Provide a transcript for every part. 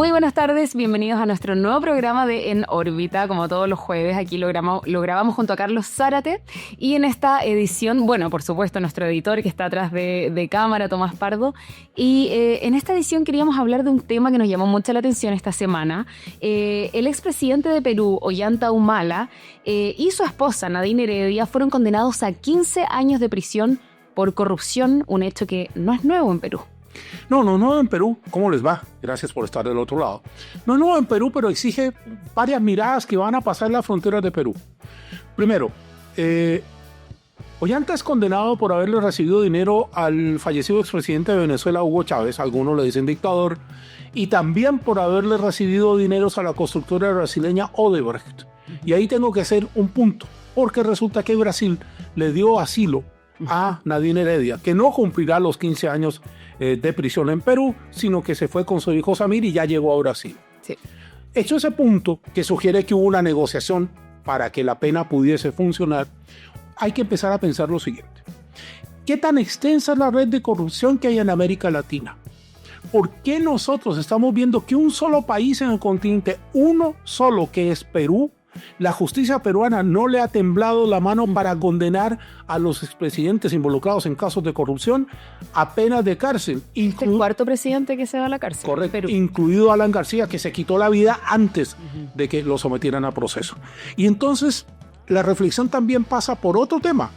Muy buenas tardes, bienvenidos a nuestro nuevo programa de En órbita. Como todos los jueves, aquí lo grabamos junto a Carlos Zárate. Y en esta edición, bueno, por supuesto, nuestro editor que está atrás de cámara, Tomás Pardo. Y en esta edición queríamos hablar de un tema que nos llamó mucho la atención esta semana. El expresidente de Perú, Ollanta Humala, y su esposa, Nadine Heredia, fueron condenados a 15 años de prisión por corrupción, un hecho que no es nuevo en Perú. No en Perú. ¿Cómo les va? Gracias por estar del otro lado. No en Perú, pero exige varias miradas que van a pasar las fronteras de Perú. Primero, Ollanta es condenado por haberle recibido dinero al fallecido expresidente de Venezuela, Hugo Chávez, algunos le dicen dictador, y también por haberle recibido dineros a la constructora brasileña Odebrecht. Y ahí tengo que hacer un punto, porque resulta que Brasil le dio asilo a Nadine Heredia, que no cumplirá los 15 años de prisión en Perú, sino que se fue con su hijo Samir y ya llegó a Brasil. Sí. Hecho ese punto, que sugiere que hubo una negociación para que la pena pudiese funcionar, hay que empezar a pensar lo siguiente. ¿Qué tan extensa es la red de corrupción que hay en América Latina? ¿Por qué nosotros estamos viendo que un solo país en el continente, uno solo, que es Perú, la justicia peruana no le ha temblado la mano para condenar a los expresidentes involucrados en casos de corrupción a penas de cárcel? El cuarto presidente que se va a la cárcel. Correcto, Perú. incluido Alan García, que se quitó la vida antes de que lo sometieran a proceso. Y entonces la reflexión también pasa por otro tema.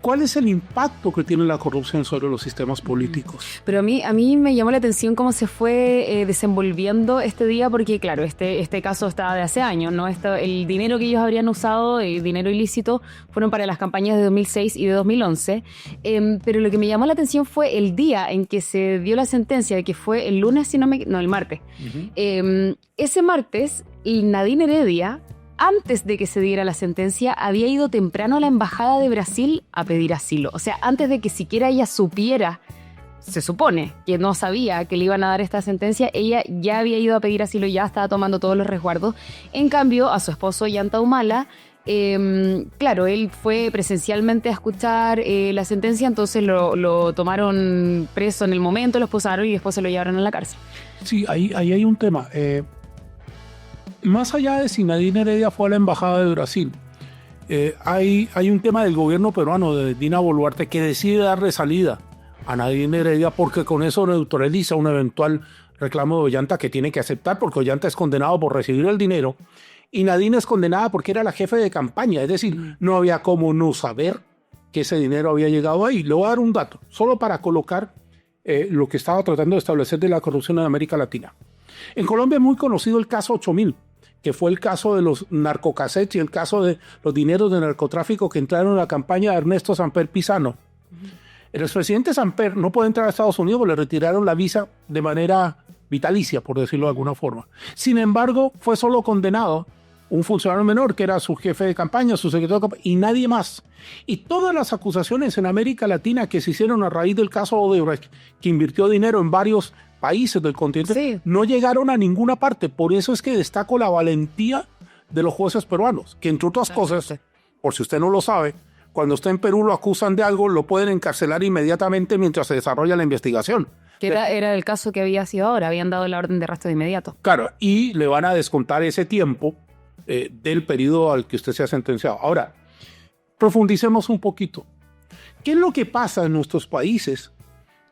¿Cuál es el impacto que tiene la corrupción sobre los sistemas políticos? Pero a mí me llamó la atención cómo se fue desenvolviendo este día, porque claro, este caso está de hace años, ¿no? El dinero que ellos habrían usado, dinero ilícito, fueron para las campañas de 2006 y de 2011. Pero lo que me llamó la atención fue el día en que se dio la sentencia, que fue el lunes, el martes. Ese martes, Nadine Heredia, antes de que se diera la sentencia, había ido temprano a la embajada de Brasil a pedir asilo. O sea, antes de que siquiera ella supiera, se supone que no sabía que le iban a dar esta sentencia, ella ya había ido a pedir asilo, ya estaba tomando todos los resguardos. En cambio, a su esposo Ollanta Humala, claro, él fue presencialmente a escuchar la sentencia, entonces lo tomaron preso en el momento, lo esposaron y después se lo llevaron a la cárcel. Sí, ahí hay un tema. Más allá de si Nadine Heredia fue a la embajada de Brasil, hay un tema del gobierno peruano de Dina Boluarte que decide darle salida a Nadine Heredia porque con eso neutraliza un eventual reclamo de Ollanta que tiene que aceptar, porque Ollanta es condenado por recibir el dinero y Nadine es condenada porque era la jefe de campaña, es decir, no había cómo no saber que ese dinero había llegado ahí. Le voy a dar un dato, solo para colocar lo que estaba tratando de establecer de la corrupción en América Latina. En Colombia es muy conocido el caso 8000, que fue el caso de los narcocassettes y el caso de los dineros de narcotráfico que entraron en la campaña de Ernesto Samper Pizano. El expresidente Samper no puede entrar a Estados Unidos porque le retiraron la visa de manera vitalicia, por decirlo de alguna forma. Sin embargo, fue solo condenado un funcionario menor, que era su jefe de campaña, su secretario de campaña, y nadie más. Y todas las acusaciones en América Latina que se hicieron a raíz del caso Odebrecht, que invirtió dinero en varios países del continente, sí, no llegaron a ninguna parte. Por eso es que destaco la valentía de los jueces peruanos, que entre otras cosas, por si usted no lo sabe, cuando usted en Perú lo acusan de algo, lo pueden encarcelar inmediatamente mientras se desarrolla la investigación. Que era el caso que había sido ahora, habían dado la orden de arresto de inmediato. Claro, y le van a descontar ese tiempo del periodo al que usted se ha sentenciado. Ahora, profundicemos un poquito. ¿Qué es lo que pasa en nuestros países?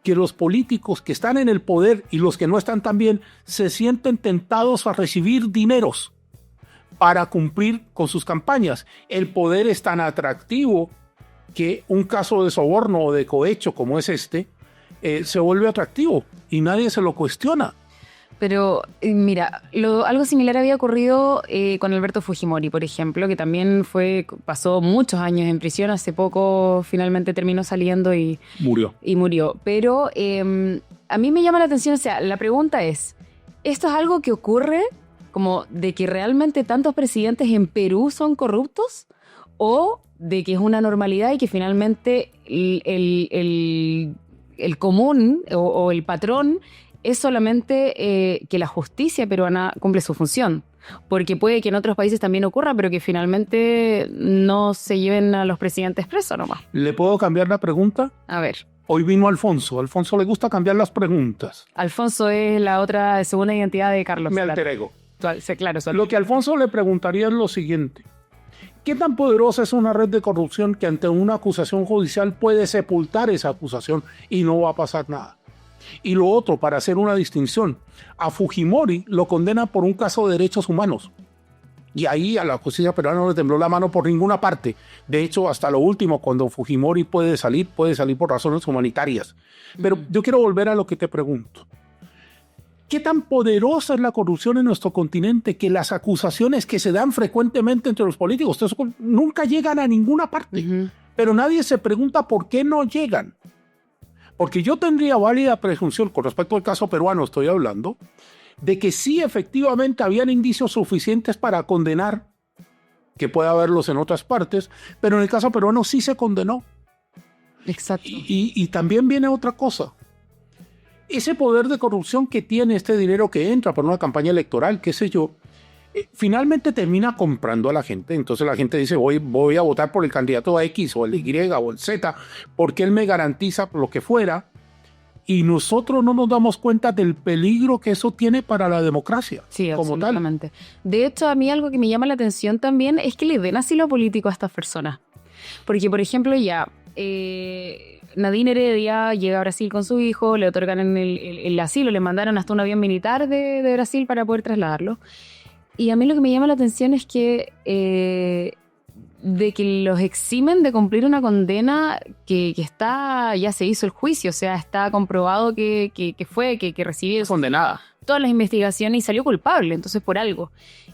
Que los políticos que están en el poder y los que no están también se sienten tentados a recibir dineros para cumplir con sus campañas. El poder es tan atractivo que un caso de soborno o de cohecho como es este se vuelve atractivo y nadie se lo cuestiona. Pero mira, algo similar había ocurrido con Alberto Fujimori, por ejemplo, que también pasó muchos años en prisión, hace poco finalmente terminó saliendo y murió. Pero a mí me llama la atención, o sea, la pregunta es, ¿esto es algo que ocurre como de que realmente tantos presidentes en Perú son corruptos? ¿O de que es una normalidad y que finalmente el común o el patrón es solamente que la justicia peruana cumple su función? Porque puede que en otros países también ocurra, pero que finalmente no se lleven a los presidentes presos nomás. ¿Le puedo cambiar la pregunta? A ver. Hoy vino Alfonso. Alfonso le gusta cambiar las preguntas. Alfonso es la otra segunda identidad de Carlos. Mi alter ego. Sí, claro. Lo que Alfonso le preguntaría es lo siguiente. ¿Qué tan poderosa es una red de corrupción que ante una acusación judicial puede sepultar esa acusación y no va a pasar nada? Y lo otro, para hacer una distinción, a Fujimori lo condena por un caso de derechos humanos. Y ahí a la justicia peruana no le tembló la mano por ninguna parte. De hecho, hasta lo último, cuando Fujimori puede salir por razones humanitarias. Pero yo quiero volver a lo que te pregunto. ¿Qué tan poderosa es la corrupción en nuestro continente que las acusaciones que se dan frecuentemente entre los políticos nunca llegan a ninguna parte? Pero nadie se pregunta por qué no llegan. Porque yo tendría válida presunción, con respecto al caso peruano estoy hablando, de que sí efectivamente habían indicios suficientes para condenar, que puede haberlos en otras partes, pero en el caso peruano sí se condenó. Exacto. Y también viene otra cosa. Ese poder de corrupción que tiene este dinero que entra por una campaña electoral, qué sé yo, finalmente termina comprando a la gente. Entonces la gente dice, voy a votar por el candidato X o el Y o el Z, porque él me garantiza lo que fuera. Y nosotros no nos damos cuenta del peligro que eso tiene para la democracia. Sí, como absolutamente. De hecho, a mí algo que me llama la atención también es que le den asilo político a estas personas. Porque, por ejemplo, Nadine Heredia llega a Brasil con su hijo, le otorgan el asilo, le mandaron hasta un avión militar de Brasil para poder trasladarlo. Y a mí lo que me llama la atención es que de que los eximen de cumplir una condena que ya se hizo el juicio, o sea, está comprobado que recibió condenada todas las investigaciones y salió culpable, entonces por algo.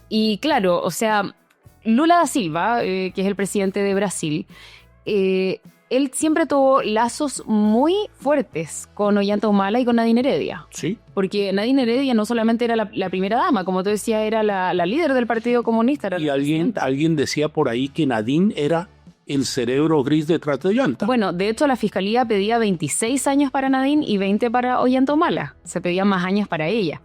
Y claro, o sea, Lula da Silva, que es el presidente de Brasil, él siempre tuvo lazos muy fuertes con Ollanta Humala y con Nadine Heredia. Sí. Porque Nadine Heredia no solamente era la primera dama, como tú decías, era la líder del Partido Comunista. Y alguien decía por ahí que Nadine era el cerebro gris detrás de Ollanta. Bueno, de hecho la fiscalía pedía 26 años para Nadine y 20 para Ollanta Humala. Se pedían más años para ella.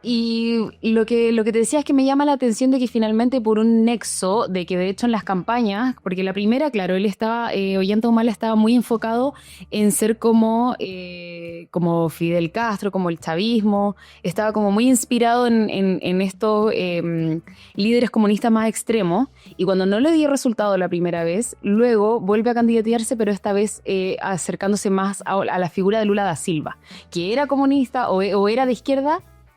Y lo que te decía es que me llama la atención de que finalmente por un nexo de que de hecho en las campañas, porque la primera, claro, Ollanta Humala estaba muy enfocado en ser como Fidel Castro, como el chavismo, estaba como muy inspirado en estos líderes comunistas más extremos, y cuando no le dio resultado la primera vez, luego vuelve a candidatearse, pero esta vez acercándose más a la figura de Lula da Silva, que era comunista o era de izquierda,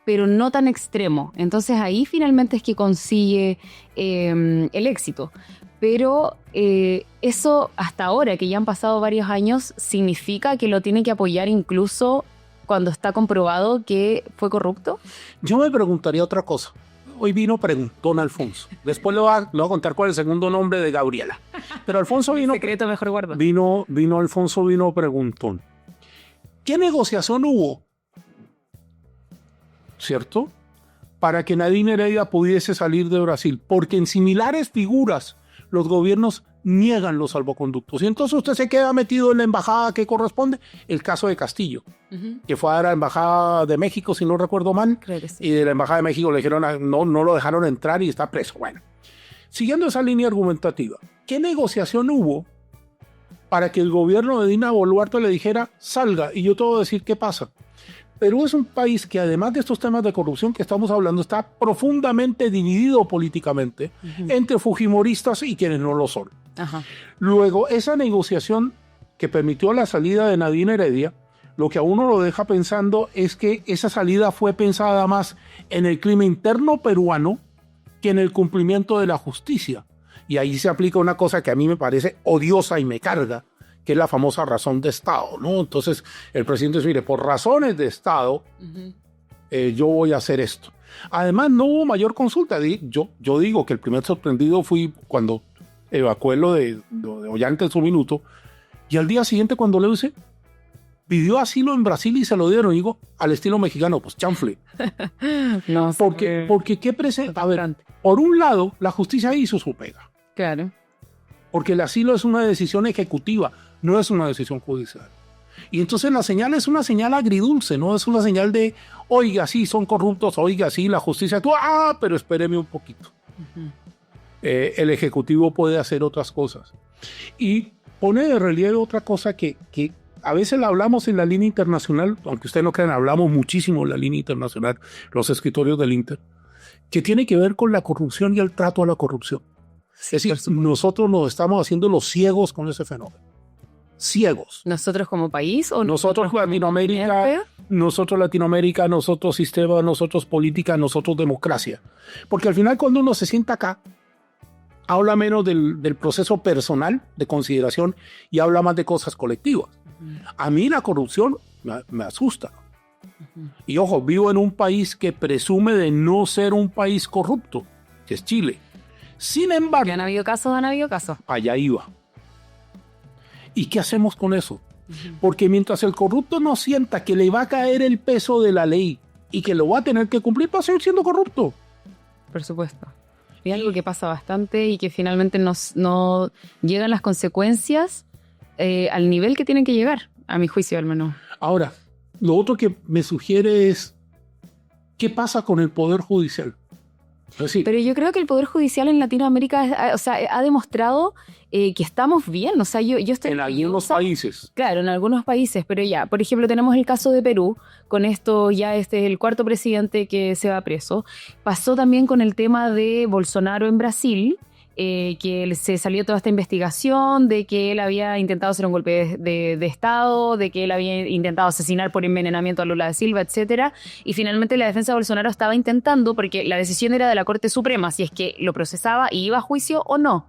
pero no tan extremo. Entonces ahí finalmente es que consigue el éxito. Pero eso hasta ahora, que ya han pasado varios años, significa que lo tiene que apoyar incluso cuando está comprobado que fue corrupto. Yo me preguntaría otra cosa. Hoy vino preguntón Alfonso. Después le voy a contar cuál es el segundo nombre de Gabriela. Pero Alfonso vino... Secreto mejor guarda. Alfonso vino preguntón. ¿Qué negociación hubo? ¿Cierto? Para que Nadine Heredia pudiese salir de Brasil, porque en similares figuras los gobiernos niegan los salvoconductos. Y entonces usted se queda metido en la embajada que corresponde. El caso de Castillo, que fue a la embajada de México, si no recuerdo mal. Creo que sí. Y de la embajada de México le dijeron, no lo dejaron entrar y está preso. Bueno, siguiendo esa línea argumentativa, ¿qué negociación hubo para que el gobierno de Dina Boluarte le dijera, salga? Y yo te voy a decir qué pasa. Perú es un país que, además de estos temas de corrupción que estamos hablando, está profundamente dividido políticamente entre fujimoristas y quienes no lo son. Ajá. Luego, esa negociación que permitió la salida de Nadine Heredia, lo que a uno lo deja pensando es que esa salida fue pensada más en el clima interno peruano que en el cumplimiento de la justicia. Y ahí se aplica una cosa que a mí me parece odiosa y me carga, que es la famosa razón de Estado, ¿no? Entonces el presidente dice, mire, por razones de Estado, yo voy a hacer esto. Además, no hubo mayor consulta. Yo digo que el primer sorprendido fui cuando evacué lo de Ollanta en su minuto, y al día siguiente cuando le dice, pidió asilo en Brasil y se lo dieron, digo, al estilo mexicano, pues chanfle. No, porque ¿qué presenta? A ver, por un lado, la justicia hizo su pega. Claro. Porque el asilo es una decisión ejecutiva, no es una decisión judicial. Y entonces la señal es una señal agridulce, no es una señal de, oiga, sí, son corruptos, oiga, sí, la justicia actúa, pero espéreme un poquito. El Ejecutivo puede hacer otras cosas. Y pone de relieve otra cosa que a veces la hablamos en la línea internacional, aunque ustedes no crean, hablamos muchísimo en la línea internacional, los escritorios del Inter, que tiene que ver con la corrupción y el trato a la corrupción. Es decir, nosotros nos estamos haciendo los ciegos con ese fenómeno. Ciegos. ¿Nosotros como país o nosotros Latinoamérica? Nosotros Latinoamérica, nosotros sistema, nosotros política, nosotros democracia. Porque al final cuando uno se sienta acá, habla menos del proceso personal de consideración y habla más de cosas colectivas. A mí la corrupción me asusta. Y ojo, vivo en un país que presume de no ser un país corrupto, que es Chile. Sin embargo... ¿Han habido casos? Allá iba. ¿Y qué hacemos con eso? Porque mientras el corrupto no sienta que le va a caer el peso de la ley y que lo va a tener que cumplir, va a seguir siendo corrupto. Por supuesto. Y algo que pasa bastante y que finalmente no llegan las consecuencias al nivel que tienen que llegar, a mi juicio al menos. Ahora, lo otro que me sugiere es, ¿qué pasa con el Poder Judicial? Sí. Pero yo creo que el Poder Judicial en Latinoamérica ha demostrado que estamos bien. O sea, yo estoy... En algunos países. Claro, en algunos países, pero ya. Por ejemplo, tenemos el caso de Perú. Con esto ya este es el cuarto presidente que se va preso. Pasó también con el tema de Bolsonaro en Brasil, que se salió toda esta investigación de que él había intentado hacer un golpe de Estado, de que él había intentado asesinar por envenenamiento a Lula da Silva, etcétera. Y finalmente la defensa de Bolsonaro estaba intentando, porque la decisión era de la Corte Suprema, si es que lo procesaba y iba a juicio o no.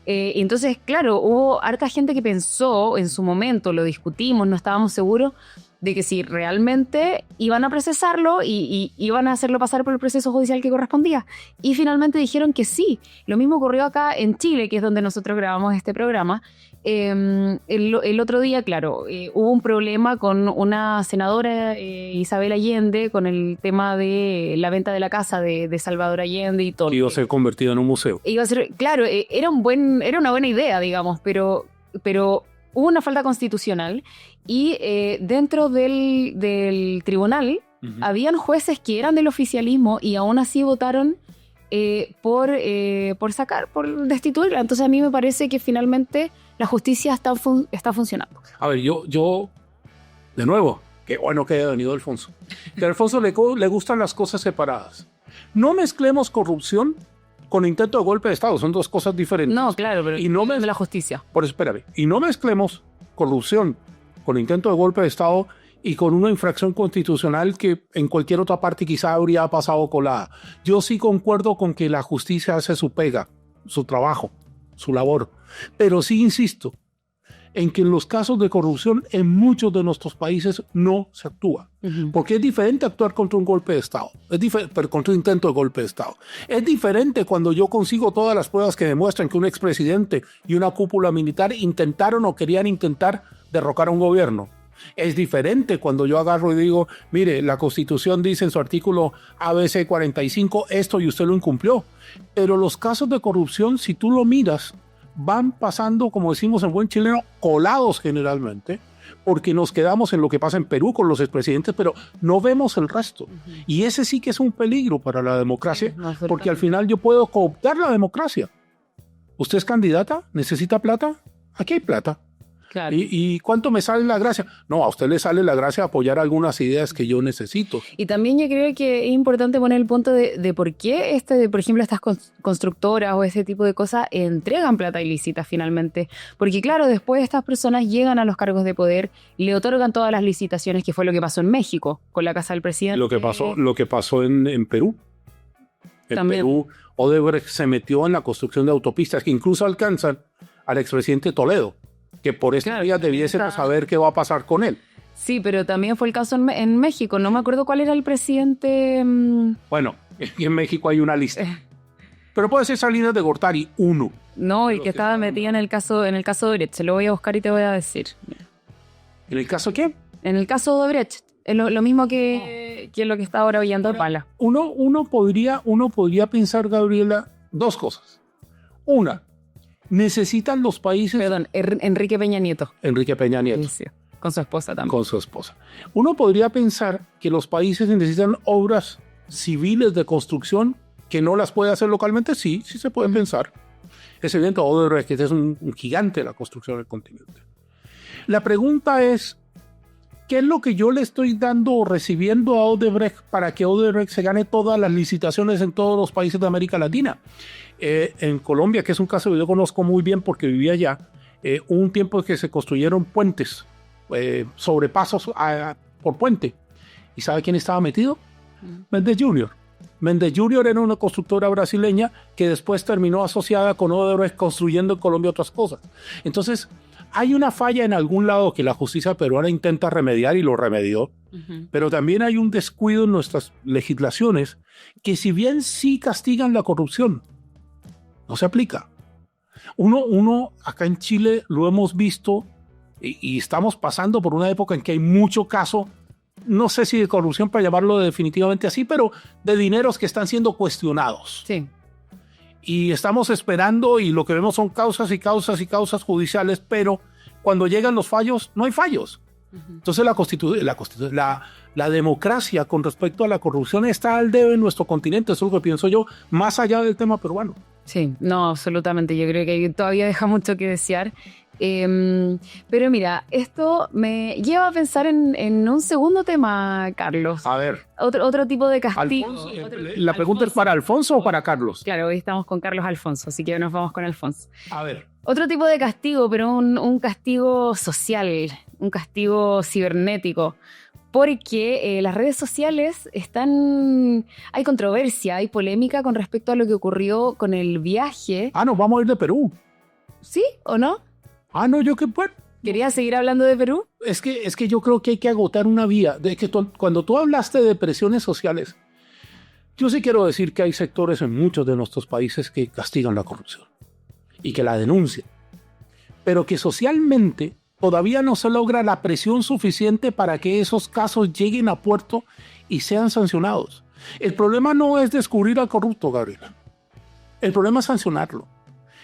Entonces, claro, hubo harta gente que pensó en su momento, lo discutimos, no estábamos seguros de que si realmente iban a procesarlo y iban a hacerlo pasar por el proceso judicial que correspondía. Y finalmente dijeron que sí. Lo mismo ocurrió acá en Chile, que es donde nosotros grabamos este programa. El otro día, claro, hubo un problema con una senadora, Isabel Allende, con el tema de la venta de la casa de Salvador Allende y todo. Iba a ser convertido en un museo. Iba a ser, claro, era una buena idea, digamos, pero hubo una falta constitucional y dentro del tribunal habían jueces que eran del oficialismo y aún así votaron por destituirla. Entonces a mí me parece que finalmente la justicia está funcionando. A ver, yo de nuevo, qué bueno que haya venido Alfonso. Que a Alfonso le gustan las cosas separadas. No mezclemos corrupción con intento de golpe de Estado, son dos cosas diferentes. No, claro, pero y no de la justicia. Por eso, espérame. Y no mezclemos corrupción con intento de golpe de Estado y con una infracción constitucional que en cualquier otra parte quizá habría pasado colada. Yo sí concuerdo con que la justicia hace su pega, su trabajo, su labor. Pero sí insisto en que en los casos de corrupción en muchos de nuestros países no se actúa. Porque es diferente actuar contra un golpe de Estado, pero contra un intento de golpe de Estado. Es diferente cuando yo consigo todas las pruebas que demuestran que un expresidente y una cúpula militar intentaron o querían intentar derrocar a un gobierno. Es diferente cuando yo agarro y digo, mire, la Constitución dice en su artículo ABC 45 esto y usted lo incumplió. Pero los casos de corrupción, si tú lo miras, van pasando, como decimos en buen chileno, colados generalmente, porque nos quedamos en lo que pasa en Perú con los expresidentes, pero no vemos el resto. Y ese sí que es un peligro para la democracia, porque al final yo puedo cooptar la democracia. ¿Usted es candidata? ¿Necesita plata? Aquí hay plata. Claro. ¿Y cuánto me sale la gracia? No, a usted le sale la gracia apoyar algunas ideas que yo necesito. Y también yo creo que es importante poner el punto de por qué por ejemplo, estas constructoras o ese tipo de cosas entregan plata ilícita finalmente. Porque claro, después estas personas llegan a los cargos de poder, le otorgan todas las licitaciones, que fue lo que pasó en México con la Casa del Presidente. Lo que pasó en Perú. En Perú, Odebrecht se metió en la construcción de autopistas que incluso alcanzan al expresidente Toledo, que por estos días debiésemos saber qué va a pasar con él. Sí, pero también fue el caso en México. No me acuerdo cuál era el presidente. Bueno, en México hay una lista. Pero puede ser Salinas de Gortari, uno. No, el que estaba metido en el caso de Odebrecht. Se lo voy a buscar y te voy a decir. ¿En el caso qué? En el caso de Odebrecht. Lo mismo que lo que está ahora oyendo Pala. Uno podría pensar, Gabriela, dos cosas. Una, necesitan los países... Perdón, Enrique Peña Nieto. Enrique Peña Nieto. Sí, con su esposa también. Con su esposa. Uno podría pensar que los países necesitan obras civiles de construcción que no las puede hacer localmente. Sí se pueden pensar. Es evidente, Odebrecht, que es un gigante de la construcción del continente. La pregunta es, ¿qué es lo que yo le estoy dando o recibiendo a Odebrecht para que Odebrecht se gane todas las licitaciones en todos los países de América Latina? En Colombia, que es un caso que yo conozco muy bien porque vivía allá, hubo un tiempo en que se construyeron puentes, sobrepasos por puente. ¿Y sabe quién estaba metido? Méndez Jr. Méndez Jr. era una constructora brasileña que después terminó asociada con Odebrecht construyendo en Colombia otras cosas. Entonces, hay una falla en algún lado que la justicia peruana intenta remediar y lo remedió, pero también hay un descuido en nuestras legislaciones que, si bien sí castigan la corrupción, no se aplica. Uno acá en Chile lo hemos visto y estamos pasando por una época en que hay mucho caso, no sé si de corrupción para llamarlo definitivamente así, pero de dineros que están siendo cuestionados. Sí. Y estamos esperando y lo que vemos son causas y causas y causas judiciales, pero cuando llegan los fallos, no hay fallos. Entonces la democracia con respecto a la corrupción está al debe en nuestro continente, eso es lo que pienso yo, más allá del tema peruano. Sí, no, absolutamente. Yo creo que todavía deja mucho que desear. Pero mira, esto me lleva a pensar en un segundo tema, Carlos. A ver. Otro tipo de castigo. La pregunta es para Alfonso o para Carlos. Claro, hoy estamos con Carlos Alfonso, así que nos vamos con Alfonso. A ver. Otro tipo de castigo, pero un castigo social, un castigo cibernético. Porque las redes sociales hay controversia, hay polémica con respecto a lo que ocurrió con el viaje. Nos vamos a ir de Perú. ¿Sí o no? No, yo qué pues. ¿Querías seguir hablando de Perú? Es que yo creo que hay que agotar una vía. Cuando tú hablaste de presiones sociales, yo sí quiero decir que hay sectores en muchos de nuestros países que castigan la corrupción y que la denuncian, pero que socialmente todavía no se logra la presión suficiente para que esos casos lleguen a puerto y sean sancionados. El problema no es descubrir al corrupto, Gabriela. El problema es sancionarlo.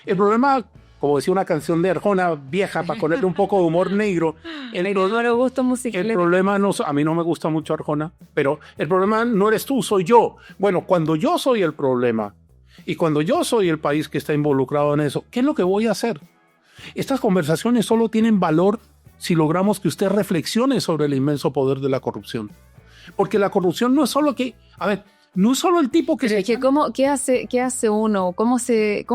El problema, como decía una canción de Arjona vieja, para ponerle un poco de humor negro. El problema no, a mí no me gusta mucho Arjona, pero el problema no eres tú, soy yo. Bueno, cuando yo soy el problema y cuando yo soy el país que está involucrado en eso, ¿qué es lo que voy a hacer? Estas conversaciones solo tienen valor si logramos que usted reflexione sobre el inmenso poder de la corrupción. Porque la corrupción no es solo no es solo el tipo que... ¿Qué hace uno? ¿Cómo se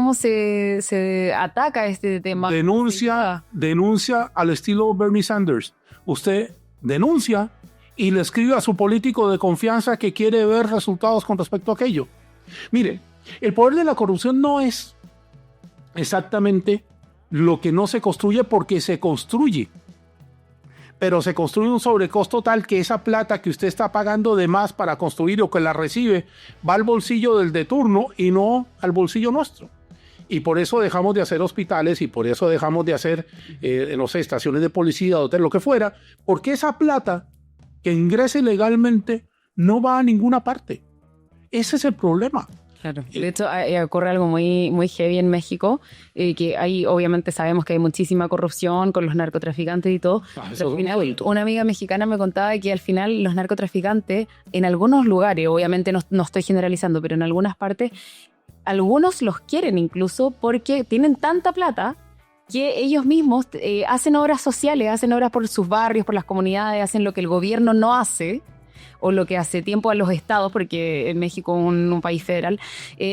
ataca este tema? Denuncia al estilo Bernie Sanders. Usted denuncia y le escribe a su político de confianza que quiere ver resultados con respecto a aquello. Mire, el poder de la corrupción no es exactamente lo que no se construye, porque se construye. Pero se construye un sobrecosto tal que esa plata que usted está pagando de más para construir o que la recibe va al bolsillo del de turno y no al bolsillo nuestro. Y por eso dejamos de hacer hospitales y por eso dejamos de hacer, no sé, estaciones de policía, hotel, lo que fuera, porque esa plata que ingrese legalmente no va a ninguna parte. Ese es el problema. Claro. De hecho, ocurre algo muy, muy heavy en México, que ahí obviamente sabemos que hay muchísima corrupción con los narcotraficantes y todo. Pero al final, una amiga mexicana me contaba que al final los narcotraficantes, en algunos lugares, obviamente no estoy generalizando, pero en algunas partes, algunos los quieren incluso porque tienen tanta plata que ellos mismos hacen obras sociales, hacen obras por sus barrios, por las comunidades, hacen lo que el gobierno no hace, o lo que hace tiempo a los estados, porque en México es un país federal,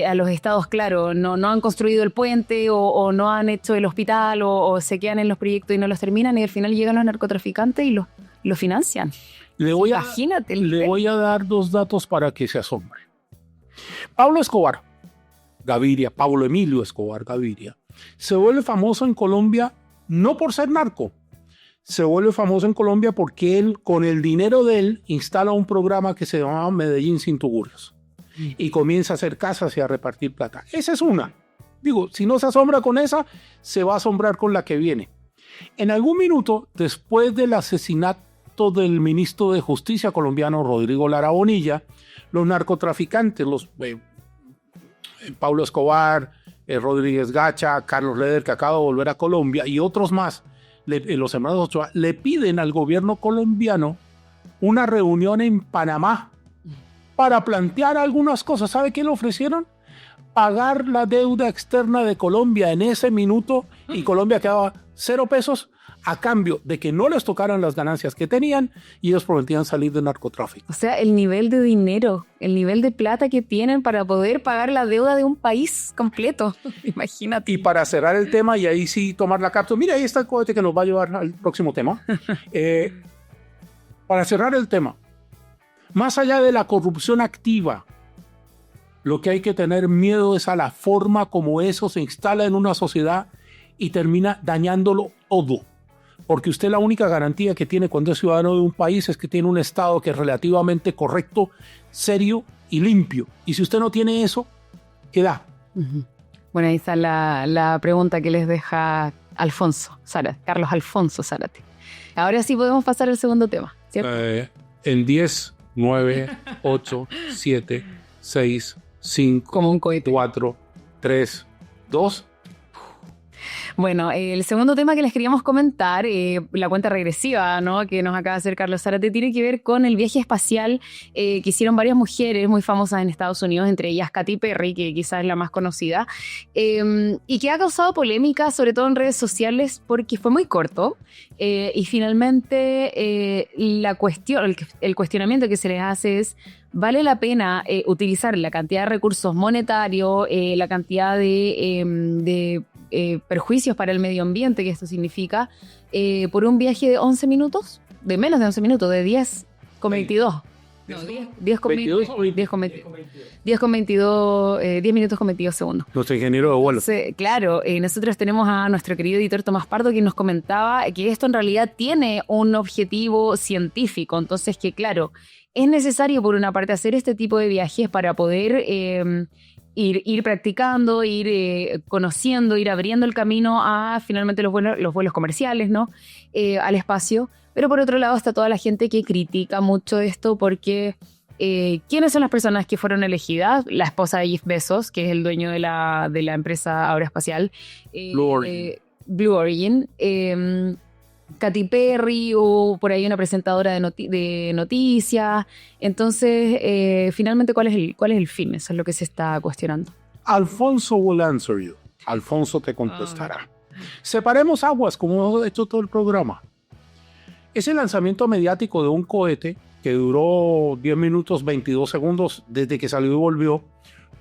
a los estados, claro, no han construido el puente o no han hecho el hospital o se quedan en los proyectos y no los terminan, y al final llegan los narcotraficantes y lo financian. Imagínate. Le voy a dar 2 datos para que se asombre. Pablo Emilio Escobar Gaviria, se vuelve famoso en Colombia no por ser narco. Se vuelve famoso en Colombia porque él, con el dinero de él, instala un programa que se llamaba Medellín sin tugurios y comienza a hacer casas y a repartir plata. Esa es una. Digo, si no se asombra con esa, se va a asombrar con la que viene. En algún minuto, después del asesinato del ministro de Justicia colombiano Rodrigo Lara Bonilla, los narcotraficantes, Pablo Escobar, Rodríguez Gacha, Carlos Leder, que acaba de volver a Colombia, y otros más, los hermanos Ochoa, le piden al gobierno colombiano una reunión en Panamá para plantear algunas cosas. ¿Sabe qué le ofrecieron? pagar la deuda externa de Colombia en ese minuto y Colombia quedaba 0 pesos a cambio de que no les tocaran las ganancias que tenían y ellos prometían salir de narcotráfico. O sea, el nivel de dinero, el nivel de plata que tienen para poder pagar la deuda de un país completo. Imagínate. Y para cerrar el tema y ahí sí tomar la cápsula, mira, ahí está el cohete que nos va a llevar al próximo tema. Para cerrar el tema, más allá de la corrupción activa, lo que hay que tener miedo es a la forma como eso se instala en una sociedad y termina dañándolo todo. Porque usted la única garantía que tiene cuando es ciudadano de un país es que tiene un Estado que es relativamente correcto, serio y limpio. Y si usted no tiene eso, ¿qué da? Uh-huh. Bueno, ahí está la pregunta que les deja Carlos Alfonso Zárate. Ahora sí podemos pasar al segundo tema, ¿cierto? En 10, 9, 8, 7, 6, 5, como un cohete. 4, 3, 2... Bueno, el segundo tema que les queríamos comentar, la cuenta regresiva, ¿no?, que nos acaba de hacer Carlos Zárate, tiene que ver con el viaje espacial que hicieron varias mujeres muy famosas en Estados Unidos, entre ellas Katy Perry, que quizás es la más conocida, y que ha causado polémica, sobre todo en redes sociales, porque fue muy corto, y finalmente el cuestionamiento que se les hace es: ¿vale la pena utilizar la cantidad de recursos monetarios, la cantidad de perjuicios para el medio ambiente que esto significa, por un viaje de 11 minutos? De menos de 11 minutos, de 10 con 22. No, 10 con 22. 10 minutos con 22 segundos. Nuestro ingeniero de vuelo. Claro, nosotros tenemos a nuestro querido editor Tomás Pardo, que nos comentaba que esto en realidad tiene un objetivo científico. Entonces, que claro, es necesario por una parte hacer este tipo de viajes para poder ir practicando, ir conociendo, ir abriendo el camino a finalmente los vuelos comerciales, ¿no? Al espacio. Pero por otro lado está toda la gente que critica mucho esto porque ¿quiénes son las personas que fueron elegidas? La esposa de Jeff Bezos, que es el dueño de la empresa aeroespacial Blue Origin, Katy Perry o por ahí una presentadora de noticias. Entonces, finalmente, ¿cuál es el fin? Eso es lo que se está cuestionando. Alfonso will answer you. Alfonso te contestará. Separemos aguas, como hemos hecho todo el programa. Ese lanzamiento mediático de un cohete que duró 10 minutos 22 segundos desde que salió y volvió,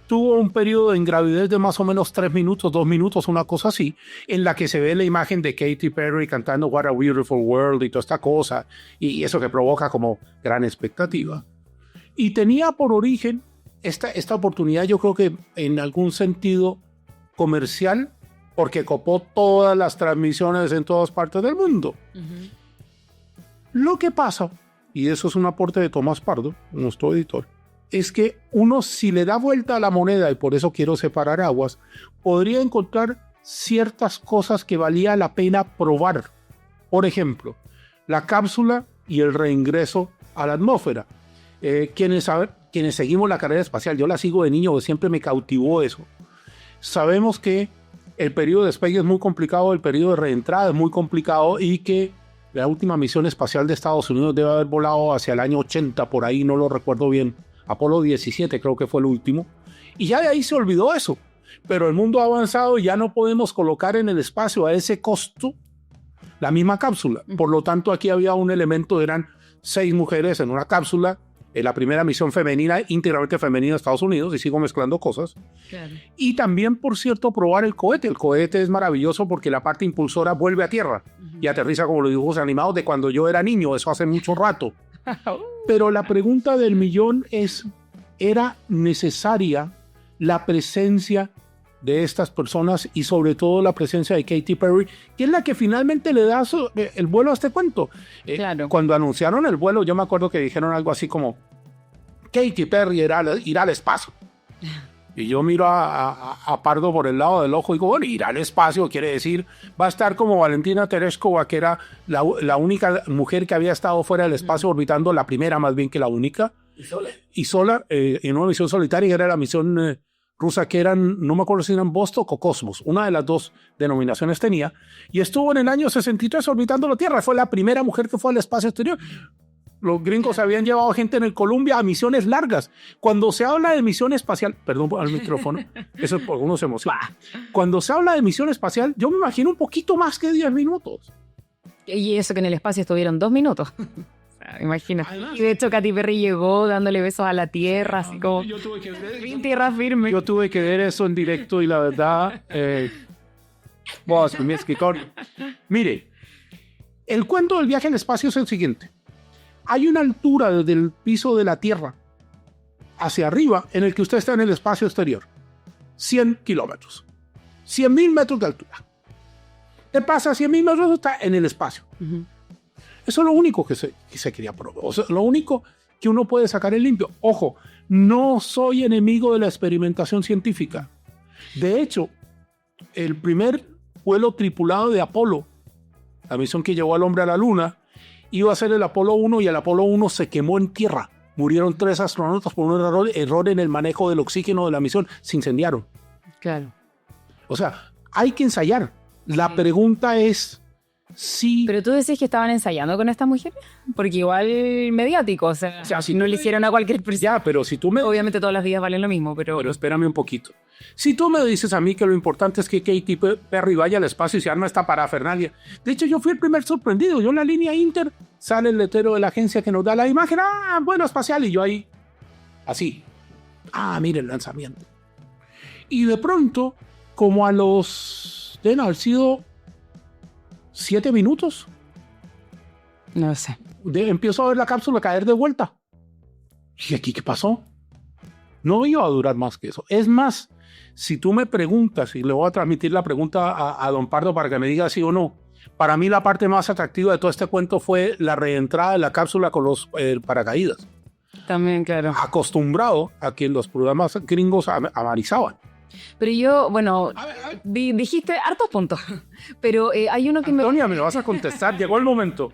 tuvo un periodo de ingravidez de más o menos 3 minutos, 2 minutos, una cosa así, en la que se ve la imagen de Katy Perry cantando What a Beautiful World y toda esta cosa, y eso que provoca como gran expectativa. Y tenía por origen esta oportunidad, yo creo que en algún sentido comercial, porque copó todas las transmisiones en todas partes del mundo. Uh-huh. Lo que pasa, y eso es un aporte de Tomás Pardo, nuestro editor, es que uno, si le da vuelta a la moneda, y por eso quiero separar aguas, podría encontrar ciertas cosas que valía la pena probar. Por ejemplo, la cápsula y el reingreso a la atmósfera. Quienes seguimos la carrera espacial, yo la sigo de niño, siempre me cautivó eso. Sabemos que el periodo de despegue es muy complicado, el periodo de reentrada es muy complicado y que la última misión espacial de Estados Unidos debe haber volado hacia el año 80, por ahí no lo recuerdo bien. Apolo 17 creo que fue el último. Y ya de ahí se olvidó eso. Pero el mundo ha avanzado y ya no podemos colocar en el espacio a ese costo la misma cápsula. Por lo tanto, aquí había un elemento, eran 6 mujeres en una cápsula. La primera misión femenina, íntegramente femenina de Estados Unidos, y sigo mezclando cosas. Claro. Y también, por cierto, probar el cohete. El cohete es maravilloso porque la parte impulsora vuelve a tierra y aterriza como los dibujos animados de cuando yo era niño, eso hace mucho rato. Pero la pregunta del millón es, ¿era necesaria la presencia de estas personas y sobre todo la presencia de Katy Perry, que es la que finalmente le da el vuelo a este cuento? Claro. Cuando anunciaron el vuelo, yo me acuerdo que dijeron algo así como Katy Perry irá al espacio. Y yo miro a Pardo por el lado del ojo y digo, bueno, ir al espacio quiere decir, va a estar como Valentina Tereshkova, que era la única mujer que había estado fuera del espacio orbitando, la primera más bien que la única. Y sola, en una misión solitaria, que era la misión rusa, que eran, no me acuerdo si eran Vostok o Cosmos, una de las dos denominaciones tenía, y estuvo en el año 63 orbitando la Tierra, fue la primera mujer que fue al espacio exterior. Los gringos habían llevado gente en el Columbia a misiones largas. Cuando se habla de misión espacial, perdón al micrófono, eso es porque uno se emociona. Cuando se habla de misión espacial, yo me imagino un poquito más que 10 minutos. Y eso que en el espacio estuvieron 2 minutos. Imagina. Además, y de hecho Katy Perry llegó dándole besos a la tierra, así como yo tuve que ver, bien tierra firme. yo tuve que ver eso en directo y la verdad, vos, mi escritorio. Mire, el cuento del viaje al espacio es el siguiente. Hay una altura desde el piso de la Tierra hacia arriba en el que usted está en el espacio exterior. 100 kilómetros. 100.000 metros de altura. Te pasa 100.000 metros, está en el espacio. Uh-huh. Eso es lo único que se quería probar. O sea, lo único que uno puede sacar en limpio. Ojo, no soy enemigo de la experimentación científica. De hecho, el primer vuelo tripulado de Apolo, la misión que llevó al hombre a la Luna, iba a ser el Apolo 1 y el Apolo 1 se quemó en tierra. Murieron 3 astronautas por un error en el manejo del oxígeno de la misión. Se incendiaron. Claro. O sea, hay que ensayar. La pregunta es si... Pero tú decís que estaban ensayando con estas mujeres, porque igual mediático, o sea si no le hicieron a cualquier persona. Ya, pero si tú me... Obviamente todas las vidas valen lo mismo, pero espérame un poquito. Si tú me dices a mí que lo importante es que Katy Perry vaya al espacio y se arma esta parafernalia. De hecho, yo fui el primer sorprendido. Yo en la línea Inter sale el letrero de la agencia que nos da la imagen. Vuelo espacial. Y yo ahí, así. Mire el lanzamiento. Y de pronto, como a los... deben haber sido 7 minutos. no sé. Empiezo a ver la cápsula caer de vuelta. ¿Y aquí qué pasó? No iba a durar más que eso. Es más, si tú me preguntas, y le voy a transmitir la pregunta a don Pardo para que me diga sí o no, para mí la parte más atractiva de todo este cuento fue la reentrada de la cápsula con los paracaídas. También, claro. Acostumbrado a que los programas gringos amarizaban. Pero yo, bueno, dijiste hartos puntos, pero hay uno que Antonia, me lo vas a contestar, llegó el momento.